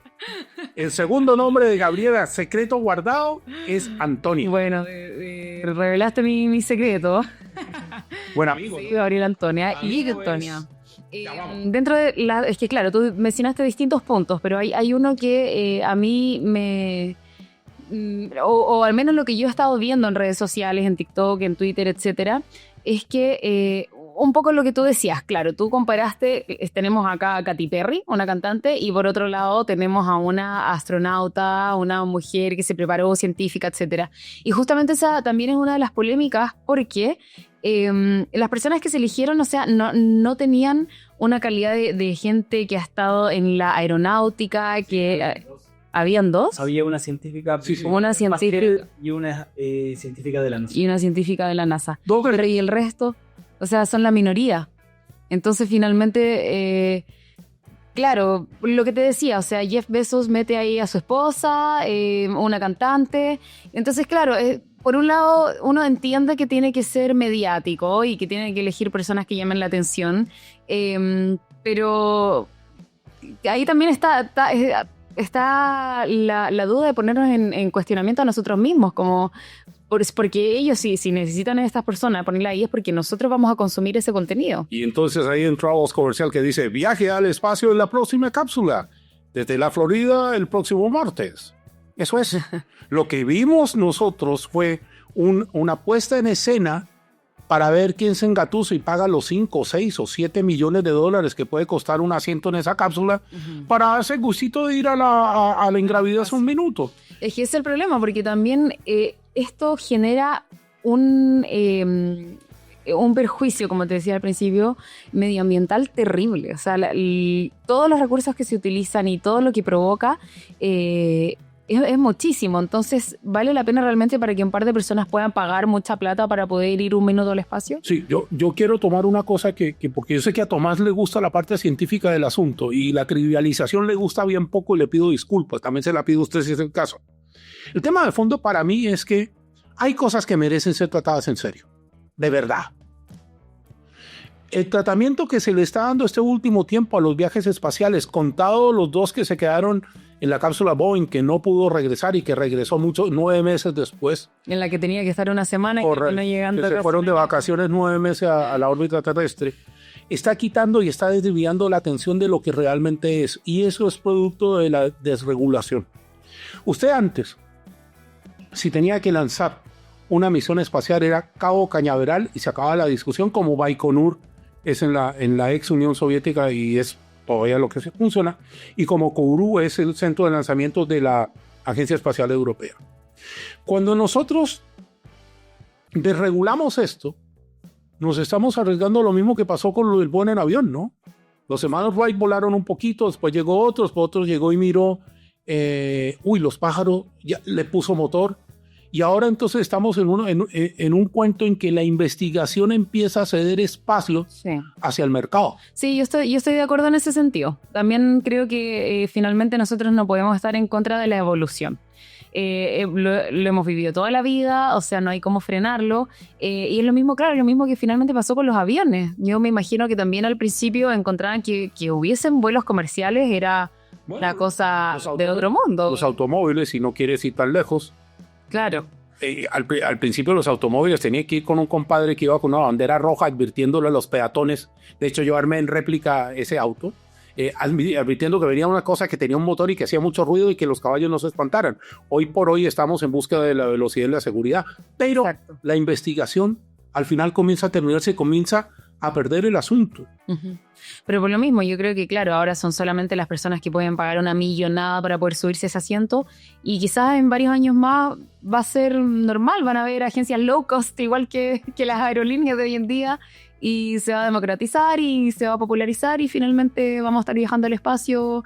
El segundo nombre de Gabriela, secreto guardado, es Antonia. Bueno, revelaste mi secreto. Buen amigo. Sí, Gabriela Antonia y Antonia. Vamos. Dentro de es que claro, tú mencionaste distintos puntos, pero hay uno que a mí me... o al menos lo que yo he estado viendo en redes sociales, en TikTok, en Twitter, etcétera, es que un poco lo que tú decías, claro, tú comparaste, tenemos acá a Katy Perry, una cantante, y por otro lado tenemos a una astronauta, una mujer que se preparó, científica, etcétera. Y justamente esa también es una de las polémicas porque las personas que se eligieron, o sea, no tenían una calidad de gente que ha estado en la aeronáutica, que... ¿Habían 2? Había una científica, Sí, sí. Una científica y una científica de la NASA. y una científica de la NASA. Dos Pero y el resto, o sea, son la minoría. Entonces, finalmente, claro, lo que te decía, o sea, Jeff Bezos mete ahí a su esposa, una cantante. Entonces, claro, por un lado, uno entiende que tiene que ser mediático y que tiene que elegir personas que llamen la atención, pero ahí también está la duda de ponernos en cuestionamiento a nosotros mismos, como porque ellos si necesitan a estas personas ponerla ahí es porque nosotros vamos a consumir ese contenido. Y entonces ahí entra voz comercial que dice, viaje al espacio en la próxima cápsula, desde la Florida el próximo martes. Eso es. Lo que vimos nosotros fue una puesta en escena para ver quién se engatusa y paga los 5, 6 o 7 millones de dólares que puede costar un asiento en esa cápsula para darse gustito de ir a la ingravidez un minuto. Es que ese es el problema, porque también esto genera un perjuicio, como te decía al principio, medioambiental terrible. O sea, todos los recursos que se utilizan y todo lo que provoca es muchísimo. Entonces, ¿vale la pena realmente para que un par de personas puedan pagar mucha plata para poder ir un minuto al espacio? Sí, yo quiero tomar una cosa que porque yo sé que a Tomás le gusta la parte científica del asunto y la trivialización le gusta bien poco y le pido disculpas. También se la pido a usted si es el caso. El tema de fondo para mí es que hay cosas que merecen ser tratadas en serio. De verdad. El tratamiento que se le está dando este último tiempo a los viajes espaciales, contados los 2 que se quedaron en la cápsula Boeing, que no pudo regresar y que regresó 9 meses después. En la que tenía que estar una semana y no llegando. Que se fueron de vacaciones 9 meses a la órbita terrestre. Está quitando y está desviando la atención de lo que realmente es. Y eso es producto de la desregulación. Usted antes, si tenía que lanzar una misión espacial, era Cabo Cañaveral y se acababa la discusión, como Baikonur es en la ex Unión Soviética y es todavía lo que se funciona, y como Kourou es el centro de lanzamiento de la Agencia Espacial Europea. Cuando nosotros desregulamos esto, nos estamos arriesgando lo mismo que pasó con lo del vuelo en avión, ¿no? Los hermanos Wright volaron un poquito, después llegó otros llegó y miró, los pájaros, ya le puso motor, y ahora entonces estamos en un cuento en que la investigación empieza a ceder espacio hacia el mercado. Sí, yo estoy de acuerdo en ese sentido. También creo que finalmente nosotros no podemos estar en contra de la evolución. Lo hemos vivido toda la vida, o sea, no hay cómo frenarlo. Y es lo mismo, claro, lo mismo que finalmente pasó con los aviones. Yo me imagino que también al principio encontraban que hubiesen vuelos comerciales era una cosa de otro mundo. Los automóviles, si no quieres ir tan lejos. Claro. Al principio los automóviles tenían que ir con un compadre que iba con una bandera roja advirtiéndole a los peatones. De hecho, yo armé en réplica ese auto. Advirtiendo que venía una cosa que tenía un motor y que hacía mucho ruido y que los caballos no se espantaran. Hoy por hoy estamos en búsqueda de la velocidad y la seguridad, pero exacto, la investigación al final comienza a terminarse, comienza a perder el asunto. Uh-huh. Pero por lo mismo, yo creo que claro, ahora son solamente las personas que pueden pagar una millonada para poder subirse a ese asiento, y quizás en varios años más va a ser normal, van a haber agencias low cost igual que las aerolíneas de hoy en día, y se va a democratizar y se va a popularizar y finalmente vamos a estar viajando al espacio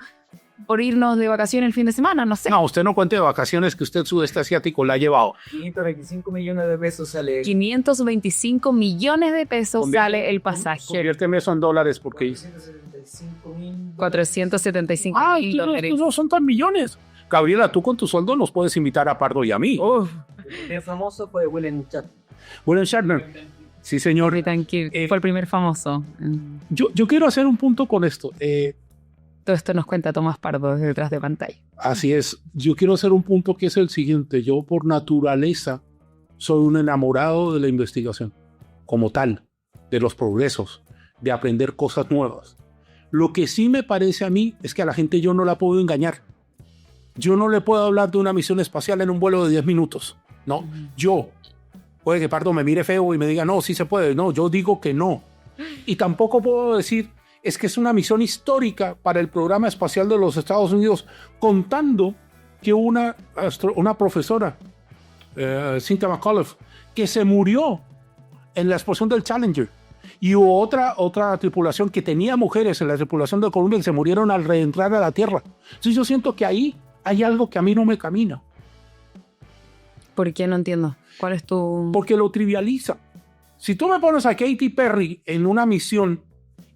por irnos de vacaciones el fin de semana, no sé. No, usted no cuente de vacaciones que usted sudeste asiático la ha llevado. 525 millones de pesos sale. 525 millones de pesos sale el pasaje. Conviérteme eso en dólares porque... 475 mil dólares. No son tan millones. Gabriela, tú con tu sueldo nos puedes invitar a Pardo y a mí. El famoso fue William Shatner. William Shatner. Sí, señor. Fue el primer famoso. Yo quiero hacer un punto con esto. Todo esto nos cuenta Tomás Pardo desde detrás de pantalla. Así es. Yo quiero hacer un punto que es el siguiente. Yo por naturaleza soy un enamorado de la investigación, como tal, de los progresos, de aprender cosas nuevas. Lo que sí me parece a mí es que a la gente yo no la puedo engañar. Yo no le puedo hablar de una misión espacial en un vuelo de 10 minutos. No, yo... Puede que Pardo me mire feo y me diga, no, sí se puede. No, yo digo que no. Y tampoco puedo decir, es que es una misión histórica para el programa espacial de los Estados Unidos, contando que una profesora, Cynthia McAuliffe, que se murió en la explosión del Challenger. Y hubo otra tripulación que tenía mujeres en la tripulación de Columbia que se murieron al reentrar a la Tierra. Entonces yo siento que ahí hay algo que a mí no me camina. ¿Por qué? No entiendo. ¿Cuál es tu...? Porque lo trivializa. Si tú me pones a Katy Perry en una misión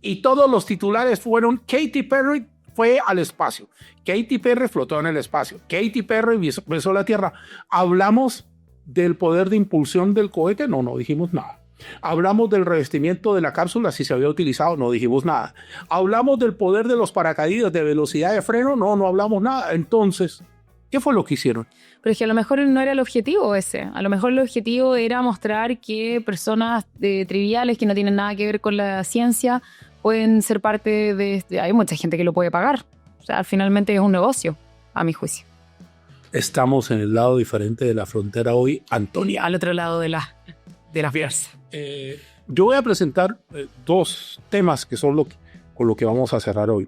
y todos los titulares fueron Katy Perry fue al espacio, Katy Perry flotó en el espacio, Katy Perry besó la Tierra, ¿hablamos del poder de impulsión del cohete? No dijimos nada. ¿Hablamos del revestimiento de la cápsula si se había utilizado? No dijimos nada. ¿Hablamos del poder de los paracaídas, de velocidad de freno? No hablamos nada. Entonces, ¿qué fue lo que hicieron? Pero es que a lo mejor no era el objetivo ese. A lo mejor el objetivo era mostrar que personas triviales que no tienen nada que ver con la ciencia pueden ser parte de... Hay mucha gente que lo puede pagar. O sea, finalmente es un negocio, a mi juicio. Estamos en el lado diferente de la frontera hoy, Antonia. Al otro lado de la fiesta. Yo voy a presentar dos temas que son con lo que vamos a cerrar hoy.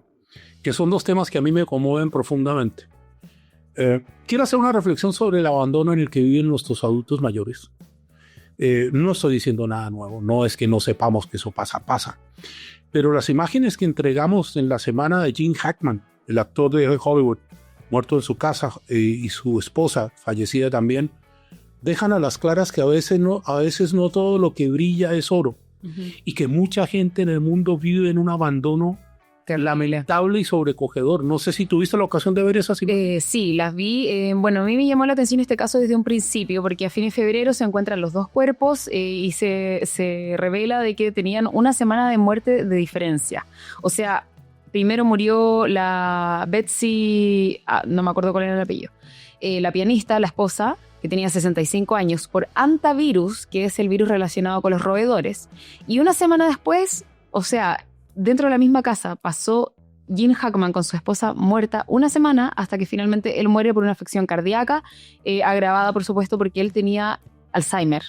Que son dos temas que a mí me conmueven profundamente. Quiero hacer una reflexión sobre el abandono en el que viven nuestros adultos mayores. No estoy diciendo nada nuevo, no es que no sepamos que eso pasa. Pero las imágenes que entregamos en la semana de Gene Hackman, el actor de Hollywood, muerto en su casa, y su esposa, fallecida también, dejan a las claras que a veces no todo lo que brilla es oro. Uh-huh. Y que mucha gente en el mundo vive en un abandono lamentable y sobrecogedor. No sé si tuviste la ocasión de ver esas imágenes. Sí, las vi. Bueno, a mí me llamó la atención este caso desde un principio, porque a fines de febrero se encuentran los dos cuerpos y se revela de que tenían una semana de muerte de diferencia. O sea, primero murió la Betsy, no me acuerdo cuál era el apellido, la pianista, la esposa, que tenía 65 años, por hantavirus, que es el virus relacionado con los roedores. Y una semana después, o sea, dentro de la misma casa pasó Gene Hackman con su esposa muerta una semana hasta que finalmente él muere por una afección cardíaca, agravada por supuesto porque él tenía Alzheimer.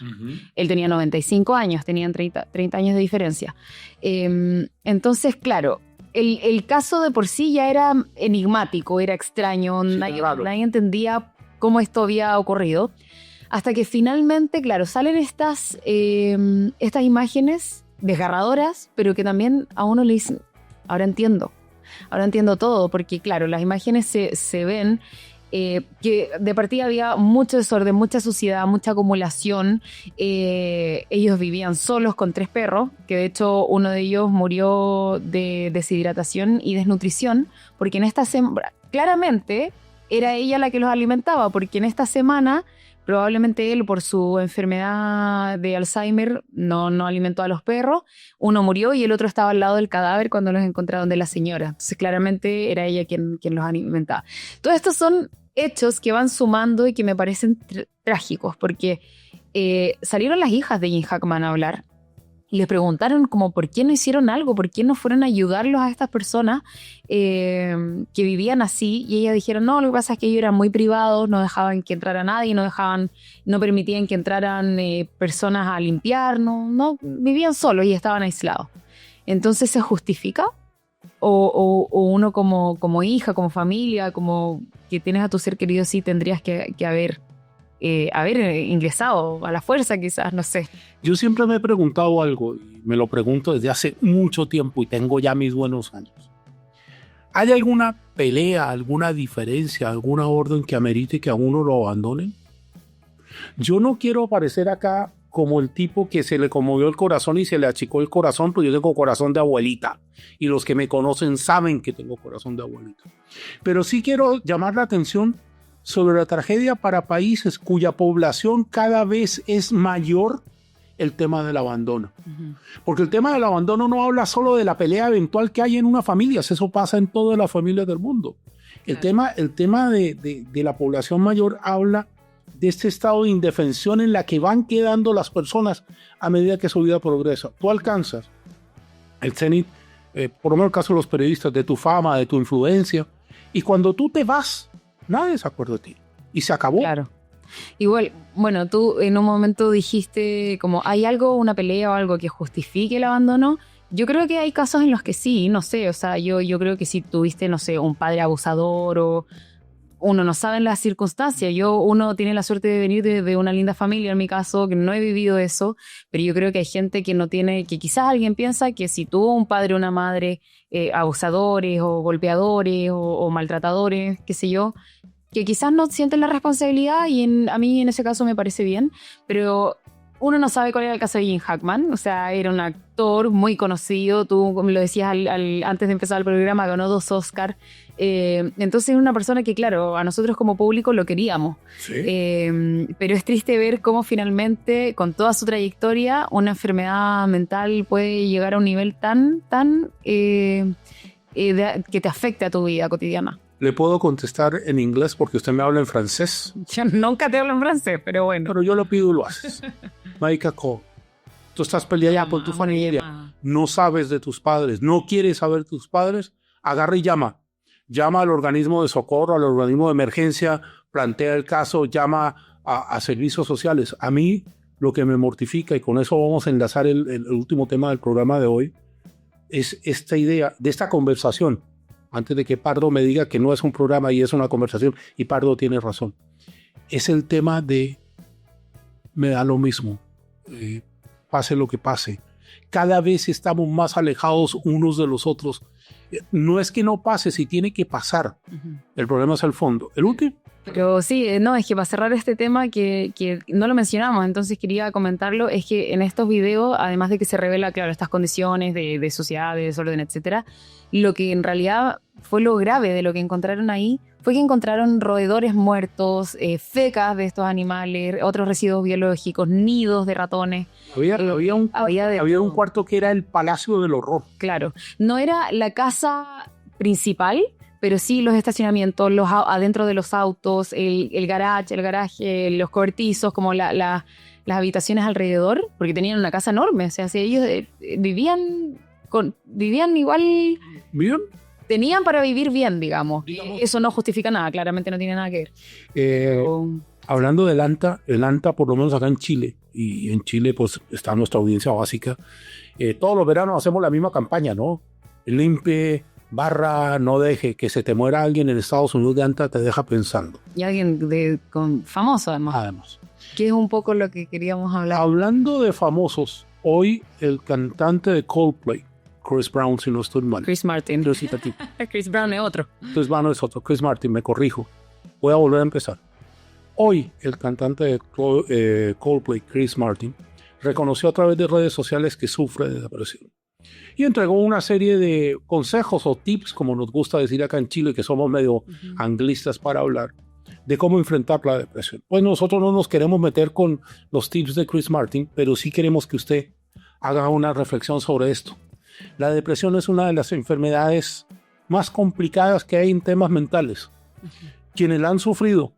Él tenía 95 años, tenían 30 años de diferencia. Entonces, claro, el caso de por sí ya era enigmático, era extraño, Sí, nadie claro. entendía cómo esto había ocurrido, hasta que finalmente, claro, salen estas imágenes desgarradoras, pero que también a uno le dicen, ahora entiendo todo, porque claro, las imágenes se ven que de partida había mucho desorden, mucha suciedad, mucha acumulación. Ellos vivían solos con 3 perros, que de hecho uno de ellos murió de deshidratación y desnutrición, porque en esta semana, claramente era ella la que los alimentaba, porque en esta semana probablemente él por su enfermedad de Alzheimer no alimentó a los perros, uno murió y el otro estaba al lado del cadáver cuando los encontraron de la señora. Entonces claramente era ella quien los alimentaba. Todos estos son hechos que van sumando y que me parecen trágicos, porque salieron las hijas de Gene Hackman a hablar y les preguntaron como por qué no hicieron algo, por qué no fueron a ayudarlos a estas personas que vivían así, y ellas dijeron, no, lo que pasa es que ellos eran muy privados, no dejaban que entrara nadie, no permitían que entraran personas a limpiar, no vivían solos y estaban aislados. Entonces, ¿se justifica? O uno como hija, como familia, como que tienes a tu ser querido, sí tendrías que haber ingresado a la fuerza quizás, no sé. Yo siempre me he preguntado algo, y me lo pregunto desde hace mucho tiempo y tengo ya mis buenos años. ¿Hay alguna pelea, alguna diferencia, alguna orden que amerite que a uno lo abandonen? Yo no quiero aparecer acá como el tipo que se le conmovió el corazón y se le achicó el corazón, porque yo tengo corazón de abuelita y los que me conocen saben que tengo corazón de abuelita. Pero sí quiero llamar la atención sobre la tragedia para países cuya población cada vez es mayor, el tema del abandono. Porque el tema del abandono no habla solo de la pelea eventual que hay en una familia, eso pasa en todas las familias del mundo. El tema de la población mayor habla de este estado de indefensión en la que van quedando las personas a medida que su vida progresa. Tú alcanzas el cenit, por lo menos en el caso de los periodistas, de tu fama, de tu influencia, y cuando tú te vas, nadie se acuerda de ti. Y se acabó. Claro. Igual, bueno, tú en un momento dijiste como, ¿hay algo, una pelea o algo que justifique el abandono? Yo creo que hay casos en los que sí, no sé, o sea, yo creo que si tuviste, no sé, un padre abusador o uno no sabe en las circunstancias. Uno tiene la suerte de venir de una linda familia, en mi caso, que no he vivido eso, pero yo creo que hay gente que no tiene, que quizás alguien piensa que si tuvo un padre o una madre abusadores o golpeadores o maltratadores, qué sé yo, que quizás no sienten la responsabilidad y a mí en ese caso me parece bien, pero uno no sabe cuál era el caso de Gene Hackman, o sea, era un actor muy conocido, tú como lo decías antes de empezar el programa, ganó 2 Oscars, entonces es una persona que claro, a nosotros como público lo queríamos, Sí. pero es triste ver cómo finalmente con toda su trayectoria una enfermedad mental puede llegar a un nivel tan que te afecte a tu vida cotidiana. Le puedo contestar en inglés porque usted me habla en francés, Yo nunca te hablo en francés, pero bueno. pero yo lo pido y lo haces. Maika Ko, tú estás peleada por tu familia, no sabes de tus padres, no quieres saber de tus padres, agarra y llama. Llama al organismo de socorro, al organismo de emergencia, plantea el caso, llama a servicios sociales. A mí lo que me mortifica, y con eso vamos a enlazar el último tema del programa de hoy, es esta idea de esta conversación. Antes de que Pardo me diga que no es un programa y es una conversación, y Pardo tiene razón, es el tema de me da lo mismo, pase lo que pase. Cada vez estamos más alejados unos de los otros. No es que no pase, si tiene que pasar. El problema es el fondo. El último. Pero sí, no, es que para cerrar este tema que no lo mencionamos, entonces quería comentarlo, es que en estos videos, además de que se revela, claro, estas condiciones de suciedad, de desorden, etcétera, lo que en realidad fue lo grave de lo que encontraron ahí fue que encontraron roedores muertos, fecas de estos animales, otros residuos biológicos, nidos de ratones. Había un cuarto que era el Palacio del Horror. Claro, no era la casa principal, pero sí los estacionamientos, adentro de los autos, el garaje, los cobertizos, como las habitaciones alrededor, porque tenían una casa enorme. O sea, si ellos vivían igual. ¿Bien? tenían para vivir bien, digamos. Eso no justifica nada, claramente no tiene nada que ver. Hablando del ANTA, por lo menos acá en Chile, y en Chile pues está nuestra audiencia básica, todos los veranos hacemos la misma campaña, ¿no? Limpie, barra, no deje que se te muera alguien en Estados Unidos de ANTA, te deja pensando. Y alguien famoso además. Que es un poco lo que queríamos hablar. Hablando de famosos, hoy el cantante de Coldplay, Chris Brown, si no estoy mal. Chris Martin. Chris Brown es otro. Chris Brown es otro. Chris Martin, me corrijo. Voy a volver a empezar. Hoy el cantante de Coldplay, Chris Martin, reconoció a través de redes sociales que sufre de depresión. Y entregó una serie de consejos o tips, como nos gusta decir acá en Chile, que somos medio anglistas para hablar, de cómo enfrentar la depresión. Pues nosotros no nos queremos meter con los tips de Chris Martin, pero sí queremos que usted haga una reflexión sobre esto. La depresión es una de las enfermedades más complicadas que hay en temas mentales. Quienes la han sufrido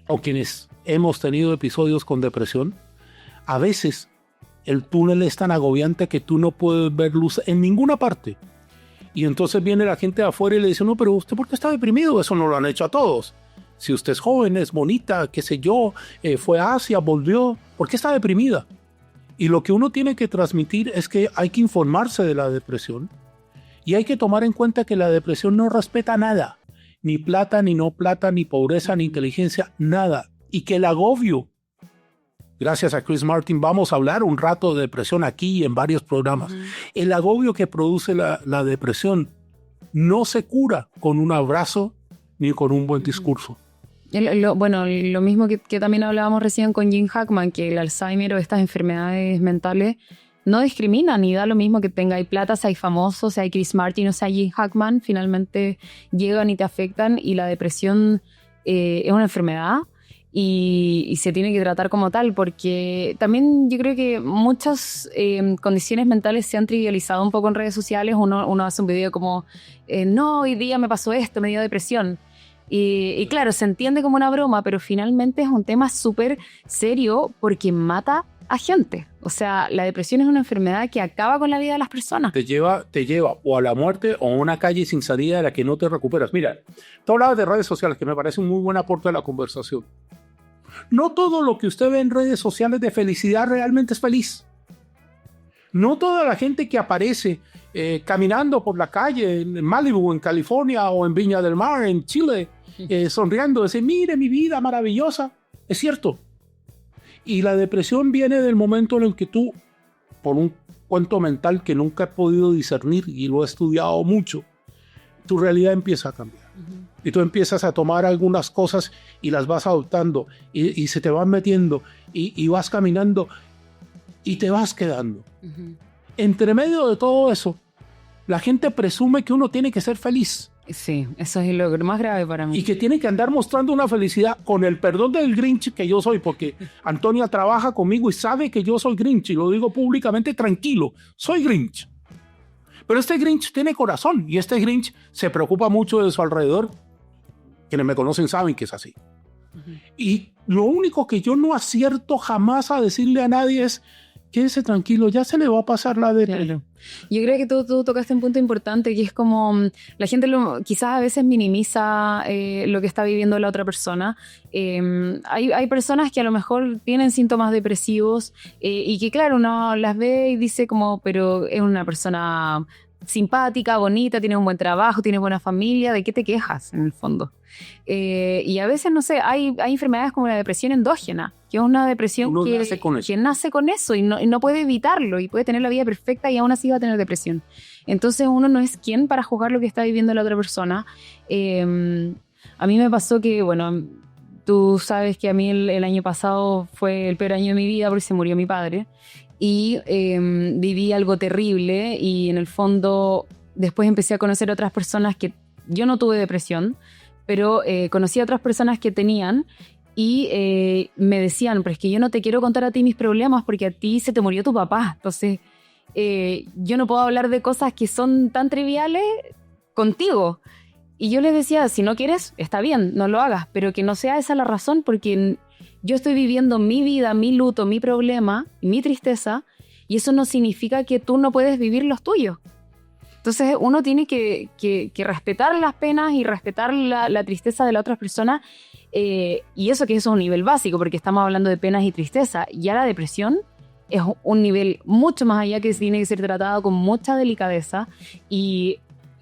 o quienes hemos tenido episodios con depresión, a veces el túnel es tan agobiante que tú no puedes ver luz en ninguna parte. Y entonces viene la gente de afuera y le dice, no, pero ¿usted por qué está deprimido? Eso no lo han hecho a todos. Si usted es joven, es bonita, qué sé yo, fue a Asia, volvió, ¿por qué está deprimida? Y lo que uno tiene que transmitir es que hay que informarse de la depresión y hay que tomar en cuenta que la depresión no respeta nada. Ni plata, ni no plata, ni pobreza, ni inteligencia, nada. Y que el agobio, gracias a Chris Martin, vamos a hablar un rato de depresión aquí y en varios programas. El agobio que produce la depresión no se cura con un abrazo ni con un buen discurso. Lo mismo que también hablábamos recién con Jim Hackman, que el Alzheimer o estas enfermedades mentales no discrimina ni da lo mismo que tenga plata, si hay famosos, si hay Chris Martin o si hay Jim Hackman, finalmente llegan y te afectan, y la depresión es una enfermedad y se tiene que tratar como tal, porque también yo creo que muchas condiciones mentales se han trivializado un poco en redes sociales. Uno hace un video como no, hoy día me pasó esto, me dio depresión. Y claro, se entiende como una broma, pero finalmente es un tema súper serio porque mata a gente. O sea, la depresión es una enfermedad que acaba con la vida de las personas. Te lleva o a la muerte o a una calle sin salida de la que no te recuperas. Mira, tú hablabas de redes sociales, que me parece un muy buen aporte a la conversación. No todo lo que usted ve en redes sociales de felicidad realmente es feliz. No toda la gente que aparece caminando por la calle en Malibu, en California, o en Viña del Mar, en Chile, sonriendo, dice, mire mi vida maravillosa. Es cierto. Y la depresión viene del momento en el que tú, por un cuento mental que nunca he podido discernir y lo he estudiado mucho, tu realidad empieza a cambiar. Y tú empiezas a tomar algunas cosas y las vas adoptando y se te van metiendo y vas caminando y te vas quedando. Entre medio de todo eso, la gente presume que uno tiene que ser feliz. Sí, eso es lo más grave para mí. Y que tiene que andar mostrando una felicidad, con el perdón del Grinch que yo soy, porque Antonia trabaja conmigo y sabe que yo soy Grinch, y lo digo públicamente, tranquilo, soy Grinch. Pero este Grinch tiene corazón, y este Grinch se preocupa mucho de su alrededor. Quienes me conocen saben que es así. Y lo único que yo no acierto jamás a decirle a nadie es, quédese tranquilo, ya se le va a pasar la depresión. Yo creo que tú tocaste un punto importante, que es como la gente quizás a veces minimiza lo que está viviendo la otra persona. Hay personas que a lo mejor tienen síntomas depresivos y que claro, uno las ve y dice como, pero es una persona simpática, bonita, tiene un buen trabajo, tiene buena familia, ¿de qué te quejas en el fondo? Y a veces, no sé, hay enfermedades como la depresión endógena, que es una depresión que nace con eso y no puede evitarlo, y puede tener la vida perfecta y aún así va a tener depresión. Entonces uno no es quien para juzgar lo que está viviendo la otra persona. A mí me pasó que, bueno, tú sabes que a mí el año pasado fue el peor año de mi vida porque se murió mi padre. Y viví algo terrible, y en el fondo después empecé a conocer otras personas que yo no tuve depresión, pero conocí a otras personas que tenían, y me decían, pero es que yo no te quiero contar a ti mis problemas porque a ti se te murió tu papá, entonces yo no puedo hablar de cosas que son tan triviales contigo. Y yo les decía, si no quieres, está bien, no lo hagas, pero que no sea esa la razón, porque yo estoy viviendo mi vida, mi luto, mi problema, mi tristeza, y eso no significa que tú no puedes vivir los tuyos. Entonces uno tiene que respetar las penas y respetar la tristeza de la otra persona, y eso que eso es un nivel básico, porque estamos hablando de penas y tristeza. Ya la depresión es un nivel mucho más allá, que tiene que ser tratado con mucha delicadeza y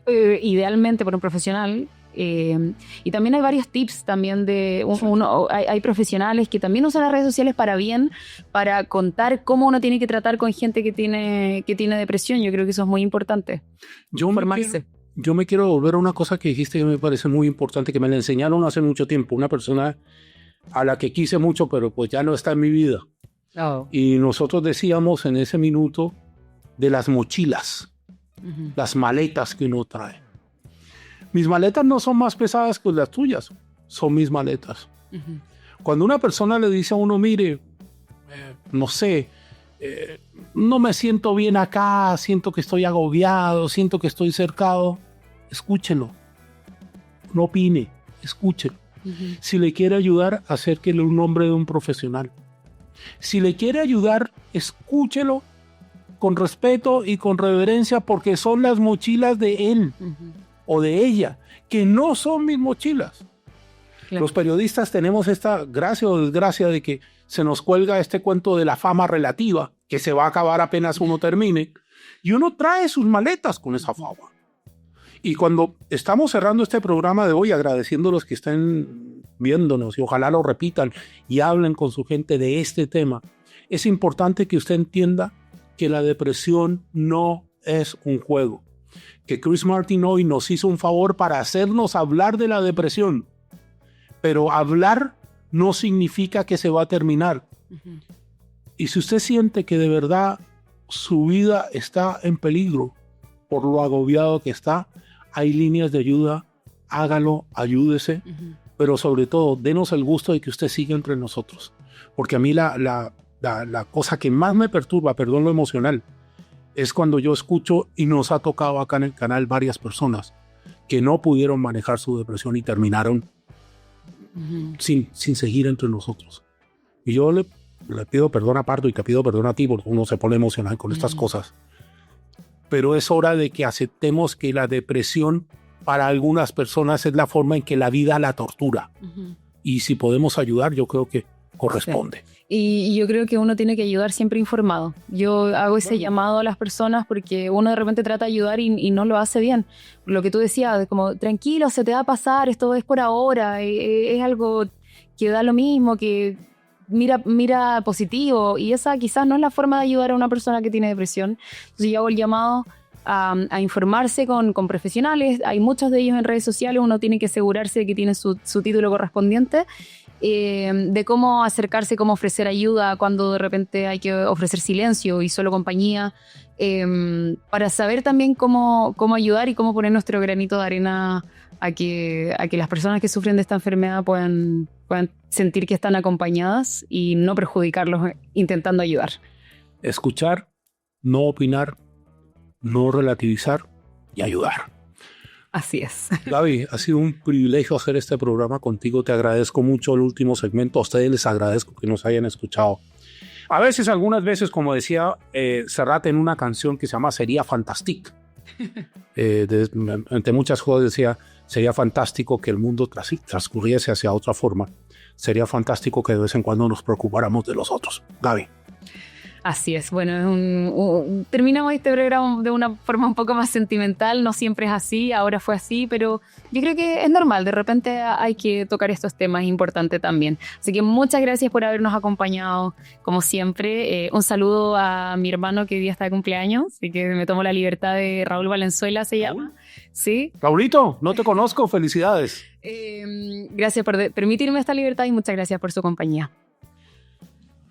idealmente por un profesional. Y también hay varios tips también hay profesionales que también usan las redes sociales para bien, para contar cómo uno tiene que tratar con gente que tiene depresión. Yo creo que eso es muy importante. Formarse. Yo me quiero volver a una cosa que dijiste que me parece muy importante, que me la enseñaron hace mucho tiempo, una persona a la que quise mucho, pero pues ya no está en mi vida. Oh. Y nosotros decíamos en ese minuto de las mochilas, las maletas que uno trae. Mis maletas no son más pesadas que las tuyas, son mis maletas. Cuando una persona le dice a uno, mire, no sé, no me siento bien acá, siento que estoy agobiado, siento que estoy cercado, escúchelo, no opine, escúchelo. Si le quiere ayudar, acérquele un nombre de un profesional. Si le quiere ayudar, escúchelo con respeto y con reverencia, porque son las mochilas de él o de ella, que no son mis mochilas. Claro. Los periodistas tenemos esta gracia o desgracia de que se nos cuelga este cuento de la fama relativa, que se va a acabar apenas uno termine, y uno trae sus maletas con esa fama. Y cuando estamos cerrando este programa de hoy, agradeciendo a los que estén viéndonos, y ojalá lo repitan y hablen con su gente de este tema, es importante que usted entienda que la depresión no es un juego. Que Chris Martin hoy nos hizo un favor para hacernos hablar de la depresión. Pero hablar no significa que se va a terminar. Y si usted siente que de verdad su vida está en peligro por lo agobiado que está, hay líneas de ayuda, hágalo, ayúdese, pero sobre todo, denos el gusto de que usted siga entre nosotros. Porque a mí la cosa que más me perturba, perdón lo emocional, es cuando yo escucho, y nos ha tocado acá en el canal varias personas que no pudieron manejar su depresión y terminaron sin seguir entre nosotros. Y yo le pido perdón a Pardo y te pido perdón a ti, porque uno se pone emocional con estas cosas. Pero es hora de que aceptemos que la depresión para algunas personas es la forma en que la vida la tortura. Y si podemos ayudar, yo creo que corresponde. Sí. Y yo creo que uno tiene que ayudar siempre informado. Yo hago ese llamado a las personas porque uno de repente trata de ayudar y no lo hace bien. Lo que tú decías, como tranquilo, se te va a pasar, esto es por ahora, es algo que da lo mismo, que mira positivo, y esa quizás no es la forma de ayudar a una persona que tiene depresión. Entonces yo hago el llamado a informarse con profesionales. Hay muchos de ellos en redes sociales, uno tiene que asegurarse de que tiene su título correspondiente, de cómo acercarse, cómo ofrecer ayuda, cuando de repente hay que ofrecer silencio y solo compañía, para saber también cómo ayudar y cómo poner nuestro granito de arena a que las personas que sufren de esta enfermedad puedan sentir que están acompañadas y no perjudicarlos intentando ayudar. Escuchar, no opinar, no relativizar y ayudar. Así es. Gaby, ha sido un privilegio hacer este programa contigo. Te agradezco mucho el último segmento. A ustedes les agradezco que nos hayan escuchado. A veces, algunas veces, como decía Serrat en una canción que se llama Sería Fantastic. Entre muchas cosas decía, sería fantástico que el mundo transcurriese hacia otra forma. Sería fantástico que de vez en cuando nos preocupáramos de los otros. Gaby. Así es, bueno, terminamos este programa de una forma un poco más sentimental, no siempre es así, ahora fue así, pero yo creo que es normal, de repente hay que tocar estos temas importantes también. Así que muchas gracias por habernos acompañado, como siempre. Un saludo a mi hermano que hoy día está de cumpleaños, así que me tomo la libertad de Raúl Valenzuela, se llama. Sí. Raulito, no te conozco, felicidades. Gracias por permitirme esta libertad y muchas gracias por su compañía.